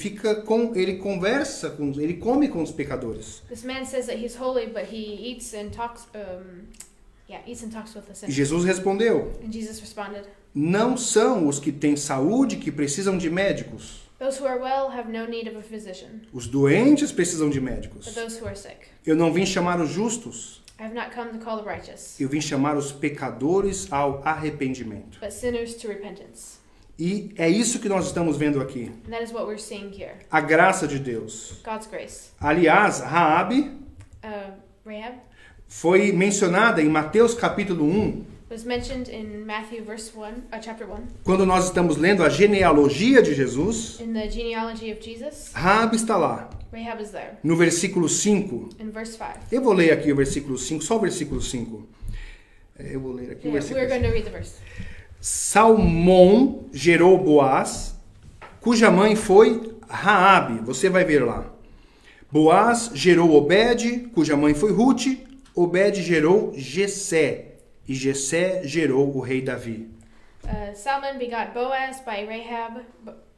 S1: ele come com os pecadores.
S2: This man says that he's holy, but he eats and talks with the
S1: E
S2: sinners.
S1: Jesus respondeu:
S2: And Jesus responded,
S1: não são os que têm saúde que precisam de médicos.
S2: those who are well have no need of a physician,
S1: Os doentes precisam de médicos.
S2: but those who are sick.
S1: Eu não vim chamar os justos,
S2: I have not come to call the righteous,
S1: eu vim chamar os pecadores ao arrependimento.
S2: but sinners to repentance.
S1: E é isso que nós estamos vendo aqui.
S2: And that is what we're seeing here.
S1: A graça de Deus.
S2: God's grace.
S1: Aliás, Raabe
S2: Rahab
S1: foi mencionada em Mateus capítulo 1,
S2: was mentioned in Matthew chapter 1,
S1: quando nós estamos lendo a genealogia de Jesus.
S2: in the genealogy of Jesus.
S1: Raabe está lá,
S2: Rahab is there.
S1: no versículo 5.
S2: In verse 5.
S1: Eu vou ler aqui o versículo 5, só o versículo 5. Eu vou ler aqui o
S2: Yeah,
S1: versículo
S2: we're
S1: 5.
S2: going to read the verse.
S1: Salmão gerou Boaz, cuja mãe foi Raabe. Você vai ver lá. Boaz gerou Obed, cuja mãe foi Ruth. Obed gerou Jessé, e Jessé gerou o rei Davi.
S2: Salmon begot Boaz by Rahab.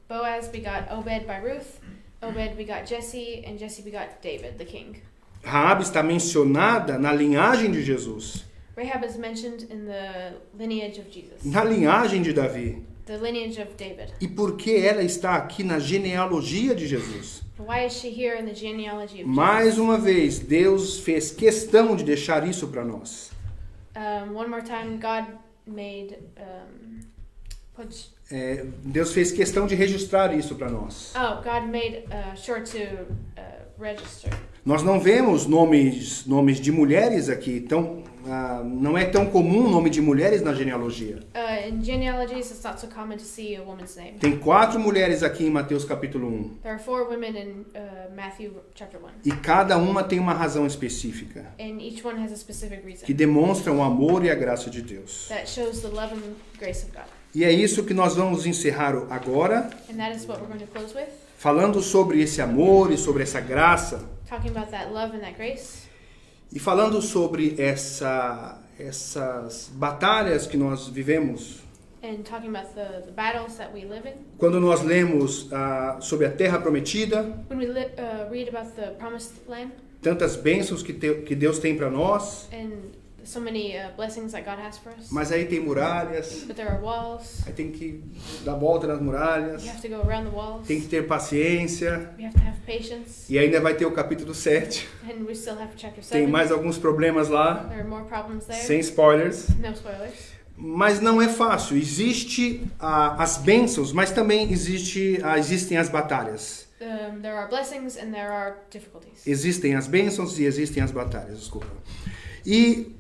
S2: Boaz begot Obed by Ruth. Obed begot Jesse, and Jesse begot David, the king.
S1: Raabe está mencionada na linhagem de Jesus,
S2: Rahab is mentioned in the lineage of Jesus,
S1: na linhagem de Davi.
S2: the lineage of David.
S1: E por que ela está aqui na genealogia de Jesus?
S2: Why is she here in the genealogy of
S1: Mais
S2: Jesus?
S1: uma vez, Deus fez questão de deixar isso para nós.
S2: One more time, God made
S1: Deus fez questão de registrar isso para nós.
S2: God made sure to register.
S1: Nós não vemos nomes de mulheres aqui, então não é tão comum o nome de mulheres na genealogia.
S2: In genealogies, it's not so common to see a woman's name.
S1: Tem 4 mulheres aqui em Mateus capítulo 1.
S2: There are 4 women in Matthew chapter 1.
S1: E cada uma tem uma razão específica,
S2: And each one has a specific reason
S1: que demonstra o amor e a graça de Deus.
S2: that shows the love and grace of God.
S1: E é isso que nós vamos encerrar agora,
S2: And that is what we're going to close with,
S1: falando sobre esse amor e sobre essa graça.
S2: talking about that love and that grace.
S1: E falando sobre essas batalhas que nós vivemos,
S2: And talking about the battles that we live in.
S1: quando nós lemos sobre a terra prometida,
S2: When we read about the promised land
S1: tantas bênçãos que Deus tem para nós,
S2: and so many blessings that God has for us.
S1: mas aí tem muralhas,
S2: But there are walls.
S1: aí tem que dar volta nas muralhas,
S2: You have to go around the walls.
S1: tem que ter paciência,
S2: We have to have patience.
S1: e ainda vai ter o capítulo 7.
S2: And we still have chapter 7.
S1: Tem mais alguns problemas lá,
S2: There are more problems there.
S1: sem spoilers.
S2: No spoilers.
S1: Mas não é fácil. Existe as bênçãos, mas também existem as batalhas.
S2: There are blessings and there are difficulties.
S1: Existem as bênçãos e existem as batalhas, desculpa. E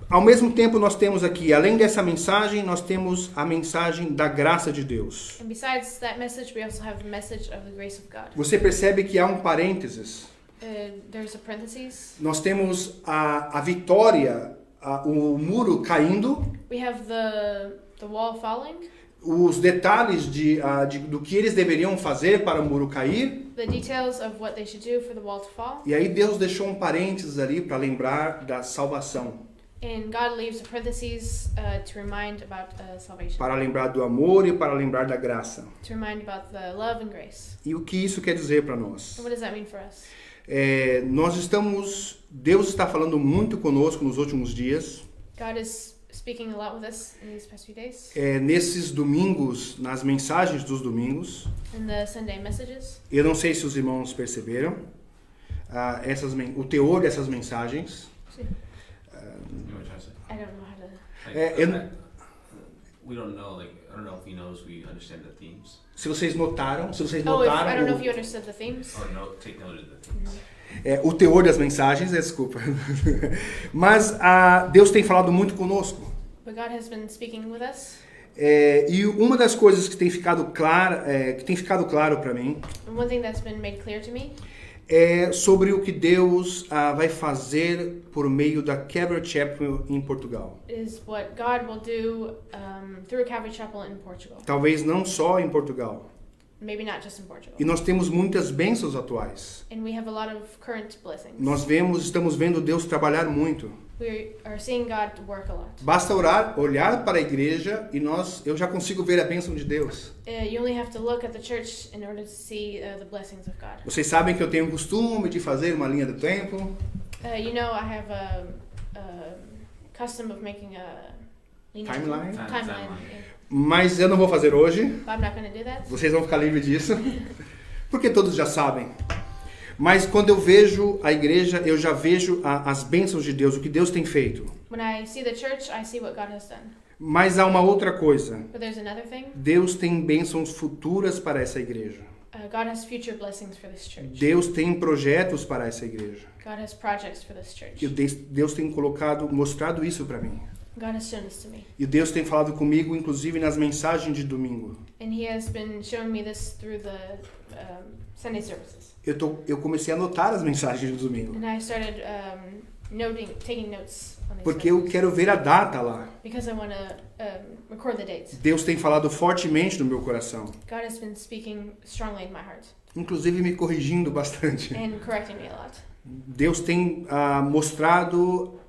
S1: ao mesmo tempo nós temos aqui, além dessa mensagem, nós temos a mensagem da graça de Deus.
S2: And besides that message, we also have the message of the grace of God.
S1: Você percebe que há um parênteses.
S2: There's a parenthesis.
S1: Nós temos a vitória, o muro caindo,
S2: We have the wall falling,
S1: os detalhes do que eles deveriam fazer para o muro cair.
S2: the details of what they should do for the wall to fall.
S1: E aí Deus deixou um parênteses ali para lembrar da salvação,
S2: And God leaves a parenthesis to remind about salvation.
S1: para lembrar do amor e para lembrar da graça.
S2: To remind about the love and grace.
S1: E o que isso quer dizer para nós?
S2: And what does that mean for us?
S1: Deus está falando muito conosco nos últimos dias.
S2: God is speaking a lot with us in these past few days.
S1: Nesses domingos, nas mensagens dos domingos,
S2: In the Sunday messages.
S1: eu não sei se os irmãos perceberam o teor dessas mensagens.
S3: You know what I'm trying to say?
S2: I don't know how to.
S3: We don't know, I don't know if he knows we understand the themes.
S1: Se vocês notaram,
S2: I don't know if you understood the themes.
S3: Or take note of the themes.
S1: o teor das mensagens, desculpa. Mas Deus tem falado muito conosco.
S2: But God has been speaking with us.
S1: E uma das coisas que tem ficado claro para mim
S2: And one thing that's been made clear to me
S1: é sobre o que Deus vai fazer por meio da Calvary Chapel em Portugal.
S2: is what God will do through Calvary Chapel in Portugal.
S1: Talvez não só em Portugal.
S2: Maybe not just in Portugal.
S1: E nós temos muitas bênçãos atuais.
S2: And we have a lot of current blessings.
S1: Estamos vendo Deus trabalhar muito.
S2: We are seeing God work a lot.
S1: Basta olhar para a igreja e eu já consigo ver a bênção de Deus.
S2: You only have to look at the church in order to see the blessings of God.
S1: Vocês sabem que eu tenho o costume de fazer uma linha do tempo.
S2: You know, I have a custom of making a
S1: Timeline?
S2: Timeline. Yeah.
S1: Mas eu não vou fazer hoje.
S2: But I'm not going to do that.
S1: Vocês vão ficar livres disso. Porque todos já sabem. Mas quando eu vejo a igreja, eu já vejo as bênçãos de Deus, o que Deus tem feito.
S2: When I see the church, I see what God has done.
S1: Mas há uma outra coisa.
S2: But there's another thing.
S1: Deus tem bênçãos futuras para essa igreja.
S2: God has future blessings for this church.
S1: Deus tem projetos para essa igreja.
S2: God has projects for this church.
S1: E Deus tem mostrado isso para mim.
S2: God has shown this to me.
S1: E Deus tem falado comigo, inclusive nas mensagens de domingo.
S2: And He has been showing me this through the Sunday services.
S1: Eu comecei a anotar as mensagens de domingo.
S2: And I started taking notes on these
S1: Porque eu
S2: messages.
S1: quero ver a data lá.
S2: Because I want to record the dates.
S1: Deus tem falado fortemente no meu coração.
S2: God has been speaking strongly in my heart
S1: Inclusive me corrigindo bastante.
S2: and correcting me a lot.
S1: Deus tem mostrado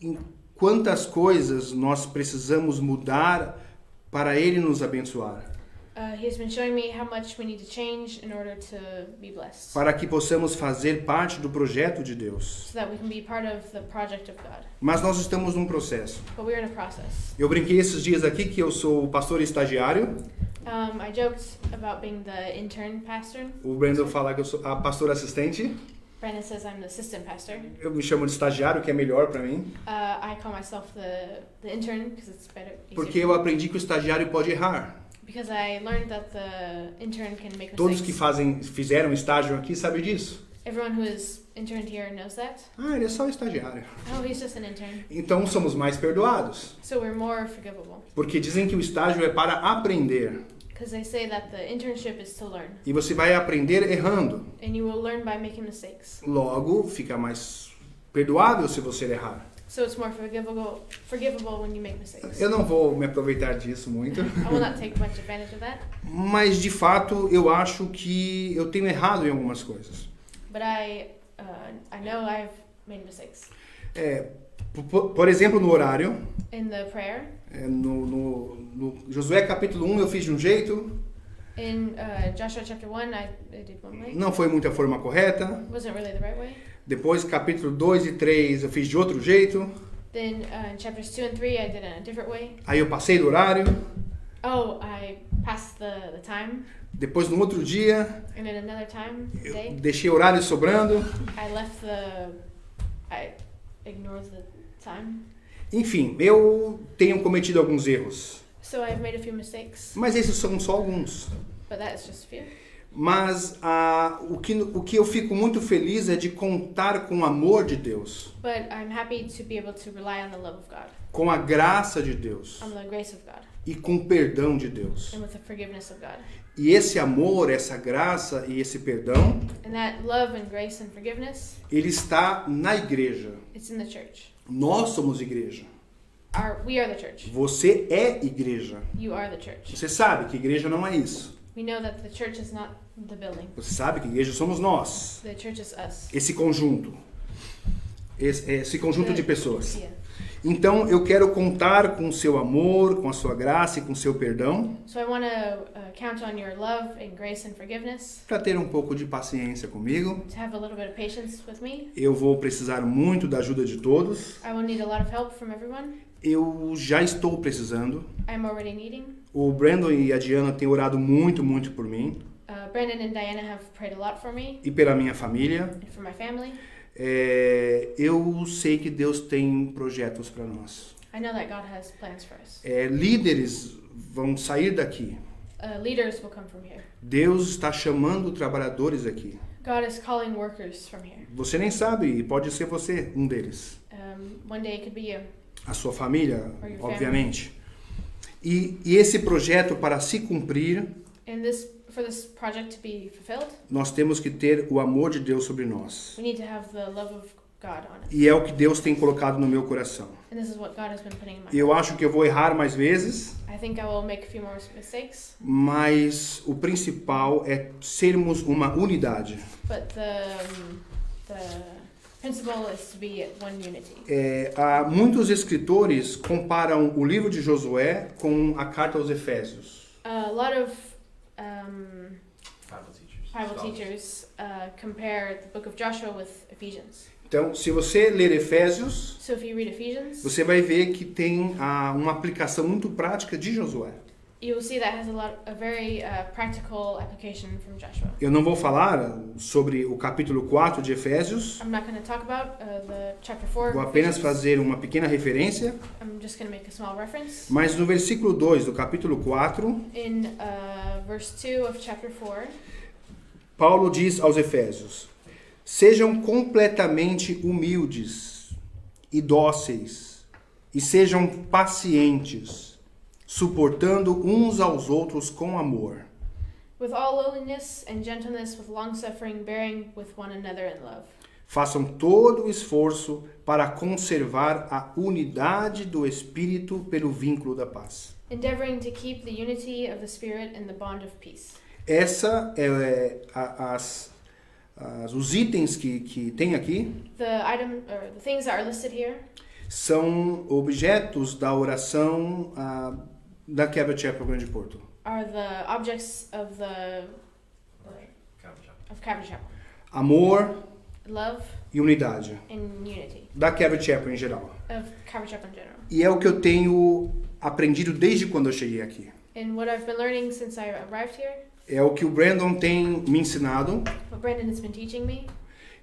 S1: em quantas coisas nós precisamos mudar para Ele nos abençoar.
S2: He has been showing me how much we need to change in order to be blessed.
S1: Para que possamos fazer parte do projeto de Deus.
S2: So that we can be part of the project of God.
S1: Mas nós estamos num processo.
S2: But we're in a process.
S1: Eu brinquei esses dias aqui que eu sou o pastor estagiário.
S2: I joked about being the intern pastor.
S1: O Brandon fala que eu sou a pastora assistente.
S2: Brandon says I'm the assistant pastor.
S1: Eu me chamo de estagiário, que é melhor para mim.
S2: I call myself the intern because it's better.
S1: Porque eu aprendi que o estagiário pode errar.
S2: Because I learned that the intern can make
S1: Todos
S2: mistakes.
S1: que fizeram estágio aqui sabem disso.
S2: Everyone who is interned here knows that.
S1: Ele é só estagiário.
S2: Oh, he's just an intern.
S1: Então somos mais perdoados.
S2: So we're more forgivable.
S1: Porque dizem que o estágio é para aprender.
S2: Because they say that the internship is to learn.
S1: E você vai aprender errando.
S2: And you will learn by making mistakes.
S1: Logo, fica mais perdoável se você errar.
S2: So it's more forgivable when you make mistakes.
S1: Eu não vou me aproveitar disso muito.
S2: I will not take much advantage of that.
S1: Mas, de fato, eu acho que eu tenho errado em algumas coisas.
S2: But I know I've made mistakes.
S1: Por exemplo, no horário,
S2: In the prayer,
S1: no Josué capítulo 1 eu fiz de um jeito,
S2: in Joshua chapter 1, I did one way.
S1: não foi muita forma correta.
S2: Wasn't really the right way.
S1: Depois, capítulo 2 e 3 eu fiz de outro jeito.
S2: Then in chapters 2 and 3, I did it in a different way.
S1: Aí eu passei do horário.
S2: Oh, I passed the time.
S1: Depois, no outro dia,
S2: And then another time,
S1: eu
S2: day,
S1: deixei horário sobrando.
S2: I ignored the time.
S1: Enfim, eu tenho cometido alguns erros.
S2: So I've made a few mistakes,
S1: Mas esses são só alguns.
S2: but that's just a few.
S1: Mas o que eu fico muito feliz é de contar com o amor de Deus,
S2: But I'm happy to be able to rely on the love of God,
S1: com a graça de Deus
S2: on the grace of God,
S1: e com o perdão de Deus.
S2: and with the forgiveness of God.
S1: E esse amor, essa graça e esse perdão,
S2: And that love and grace and forgiveness,
S1: ele está na igreja.
S2: it's in the church.
S1: Nós somos igreja.
S2: We are the church.
S1: Você é igreja.
S2: You are the church.
S1: Você sabe que igreja não é isso.
S2: We know that the church is not the building.
S1: Você sabe que igreja somos nós.
S2: The church is us.
S1: Esse conjunto. Esse conjunto de pessoas.
S2: Yeah.
S1: Então eu quero contar com o seu amor, com a sua graça e com o seu perdão,
S2: So I want to count on your love and grace and forgiveness,
S1: para ter um pouco de paciência comigo.
S2: to have a little bit of patience with me.
S1: Eu vou precisar muito da ajuda de todos.
S2: I will need a lot of help from everyone.
S1: Eu já estou precisando.
S2: I'm already needing.
S1: O Brandon e a Diana têm orado muito, muito por mim
S2: Brandon and Diana have prayed a lot for me
S1: e pela minha família.
S2: and for my family.
S1: Eu sei que Deus tem projetos para nós.
S2: I know that God has plans for us.
S1: Líderes vão sair daqui.
S2: Leaders will come from here.
S1: Deus está chamando trabalhadores aqui.
S2: God is calling workers from here.
S1: Você nem sabe, e pode ser você um deles.
S2: One day it could be you.
S1: A sua família,
S2: Or your
S1: obviamente. E esse projeto, para se cumprir,
S2: And for this project to be fulfilled,
S1: nós temos que ter o amor de Deus sobre nós.
S2: we need to have the love of God on us.
S1: E é o que Deus tem colocado no meu coração.
S2: And this is what God has been putting in my
S1: Eu acho que eu vou errar mais vezes,
S2: I think I will make a few more mistakes,
S1: mas o principal é sermos uma unidade.
S2: but the principle is to be one unity.
S1: Muitos escritores comparam o livro de Josué com a carta aos Efésios.
S2: A lot of
S3: Bible teachers.
S2: Bible teachers compare the book of Joshua with Ephesians.
S1: Então, se você ler Efésios,
S2: So if you read Ephesians,
S1: você vai ver que tem uma aplicação muito prática de Josué.
S2: you will see that has a very practical application from Joshua.
S1: Eu não vou falar sobre o capítulo 4 de Efésios,
S2: I'm not going to talk about the chapter 4
S1: vou
S2: of
S1: apenas
S2: Ephesians.
S1: fazer uma pequena referência,
S2: I'm just going to make a small reference.
S1: mas no versículo 2 do capítulo 4,
S2: In verse 2 of chapter 4,
S1: Paulo diz aos Efésios: sejam completamente humildes e dóceis, e sejam pacientes, suportando uns aos outros com amor.
S2: with all lowliness and gentleness, with long-suffering, bearing with one another in love.
S1: Façam todo o esforço para conservar a unidade do Espírito pelo vínculo da paz.
S2: Endeavoring to keep the unity of the Spirit and the bond of peace.
S1: Essa os itens que tem aqui
S2: The things that are listed here
S1: são objetos da oração da Calvary Chapel Grande Porto.
S2: are the objects of Calvary Chapel.
S1: Amor
S2: Love
S1: e unidade
S2: and unity
S1: da Calvary Chapel em geral.
S2: of Calvary Chapel in general.
S1: E é o que eu tenho aprendido desde quando eu cheguei aqui.
S2: And what I've been learning since I arrived here,
S1: É o que o Brandon tem me ensinado
S2: what Brandon has been teaching me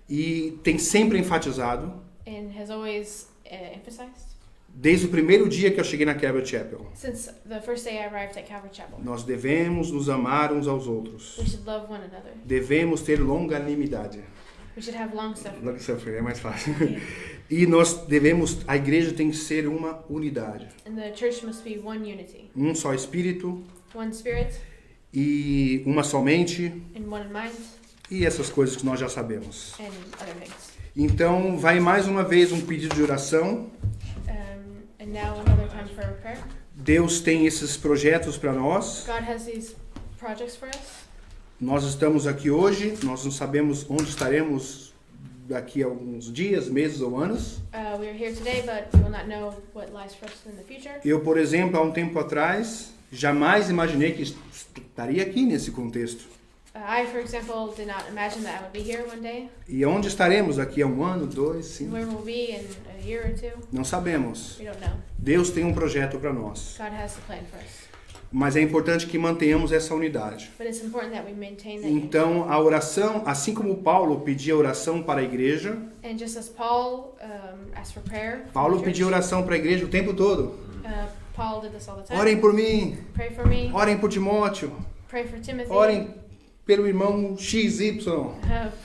S1: e tem sempre enfatizado
S2: and has always emphasized
S1: desde o primeiro dia que eu cheguei na Calvary Chapel.
S2: since the first day I arrived at Calvary Chapel.
S1: Nós devemos nos amar uns aos outros.
S2: We should love one another.
S1: Devemos ter longanimidade.
S2: We should have long suffering.
S1: Long suffering é mais fácil. E a igreja tem que ser uma unidade.
S2: And the church must be one unity,
S1: Um só espírito
S2: one spirit,
S1: e uma só mente
S2: and one mind,
S1: e essas coisas que nós já sabemos.
S2: and other things.
S1: Então, vai mais uma vez um pedido de oração.
S2: And now another time for prayer.
S1: Deus tem esses projetos para nós.
S2: God has these projects for us.
S1: Nós estamos aqui hoje, nós não sabemos onde estaremos daqui a alguns dias, meses ou anos.
S2: We are here today, but we will not know what lies for us in the future.
S1: Eu, por exemplo, há um tempo atrás, jamais imaginei que estaria aqui nesse contexto.
S2: I, for example, did not imagine that I would be here one day.
S1: E onde estaremos daqui a 1 ano, 2, 5?
S2: Where we'll be in a year or two,
S1: Não sabemos.
S2: we don't know.
S1: Deus tem um projeto para nós.
S2: God has a plan for us.
S1: Mas é importante que mantenhamos essa unidade.
S2: But it's important that we maintain that unity.
S1: Então, a oração, assim como Paulo pedia oração para a igreja,
S2: And just as Paul asked for prayer, for
S1: Paulo
S2: the
S1: pedia
S2: church,
S1: oração para a igreja o tempo todo.
S2: Paul did this all the time.
S1: Orem por mim,
S2: Pray for me,
S1: orem por Timóteo,
S2: pray for Timothy,
S1: orem pelo irmão XY,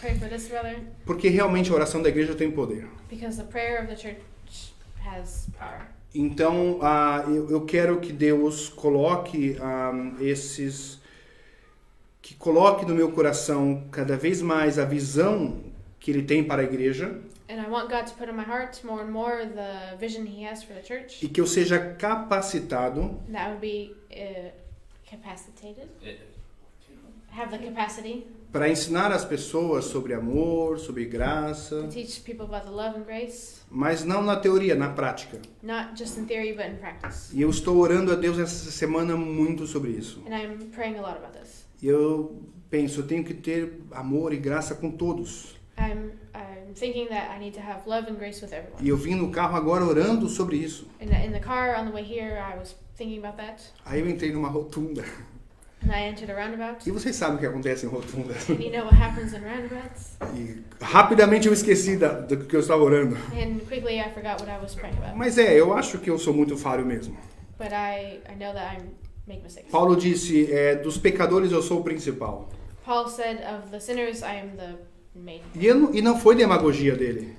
S2: pray for this brother,
S1: porque realmente a oração da igreja tem poder.
S2: because the prayer of the church has power.
S1: Então, eu quero que Deus coloque coloque no meu coração cada vez mais a visão que Ele tem para a igreja
S2: And I want God to put in my heart more and more the vision He has for the church,
S1: e que eu seja capacitado
S2: and that I would be capacitated, have the capacity
S1: para ensinar as pessoas sobre amor, sobre graça,
S2: to teach people about the love and grace,
S1: mas não na teoria, na prática.
S2: not just in theory but in practice.
S1: E eu estou orando a Deus essa semana muito sobre isso.
S2: And I'm praying a lot about this.
S1: E eu penso, eu tenho que ter amor e graça com todos.
S2: I'm thinking that I need to have love and grace with everyone.
S1: E eu vim no carro agora orando sobre isso.
S2: In the car on the way here, I was thinking about that,
S1: Aí eu entrei numa rotunda.
S2: and I entered a roundabout.
S1: E vocês sabem o que acontece em rotundas.
S2: And you know what happens in roundabouts?
S1: E rapidamente eu esqueci do que eu estava orando.
S2: And quickly I forgot what I was praying about.
S1: Mas eu acho que eu sou muito falho mesmo.
S2: But I know that I make mistakes.
S1: Paulo disse, dos pecadores eu sou o principal.
S2: Paul said, of the sinners, I am the main.
S1: E não foi demagogia dele.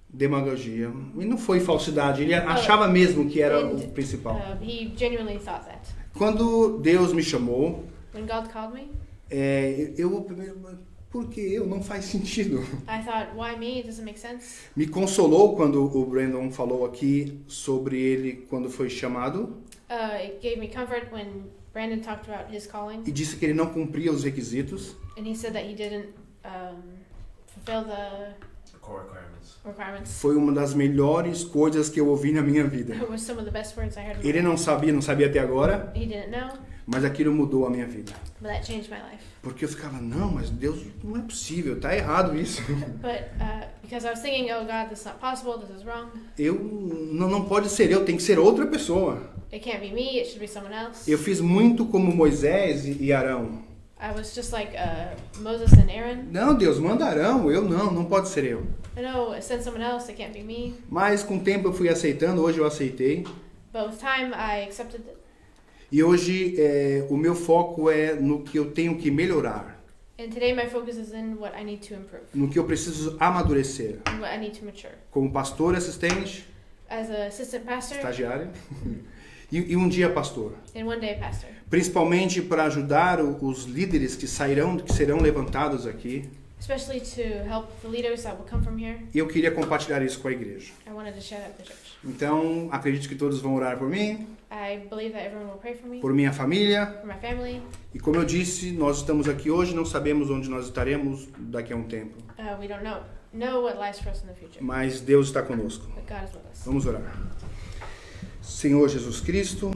S1: Demagogia. E não foi falsidade. Ele achava mesmo que era o principal.
S2: He genuinely thought that.
S1: Quando Deus me chamou,
S2: When God called me,
S1: por que eu? Não faz sentido.
S2: I thought, why me? It doesn't make sense.
S1: Me consolou quando o Brandon falou aqui sobre ele quando foi chamado
S2: It gave me comfort when Brandon talked about his calling,
S1: e disse que ele não cumpria os requisitos.
S2: and he said that he didn't fulfill the
S3: The core requirements.
S2: requirements.
S1: Foi uma das melhores coisas que eu ouvi na minha vida.
S2: It was some of the best words I heard.
S1: Ele não sabia até agora,
S2: He didn't know,
S1: mas aquilo mudou a minha vida.
S2: but that changed my life.
S1: Porque eu ficava, não, mas Deus, não é possível, tá errado isso.
S2: But because I was thinking, oh God, this is not possible, this is wrong.
S1: Não pode ser eu, tem que ser outra pessoa.
S2: It can't be me, it should be someone else.
S1: Eu fiz muito como Moisés e Arão.
S2: I was just like Moses and Aaron.
S1: Não, Deus, manda Arão, não pode ser eu.
S2: No, send someone else, it can't be me.
S1: Mas com o tempo eu fui aceitando, hoje eu aceitei.
S2: But with time, I accepted it.
S1: E hoje o meu foco é no que eu tenho que melhorar,
S2: And today my focus is in what I need to improve,
S1: no que eu preciso amadurecer.
S2: and what I need to mature.
S1: Como pastor assistente,
S2: As an assistant pastor,
S1: estagiário, e um dia pastor.
S2: and one day pastor.
S1: Principalmente para ajudar os líderes que serão levantados aqui.
S2: Especially to help the leaders that will come from here.
S1: E eu queria compartilhar isso com a igreja.
S2: I wanted to share that with the church.
S1: Então, acredito que todos vão orar por mim,
S2: I believe that everyone will pray for me,
S1: por minha família.
S2: for my family.
S1: E como eu disse, nós estamos aqui hoje, não sabemos onde nós estaremos daqui a um tempo.
S2: We don't know what lies for us in the future,
S1: Mas Deus está conosco.
S2: but God is with us.
S1: Vamos orar. Senhor Jesus Cristo,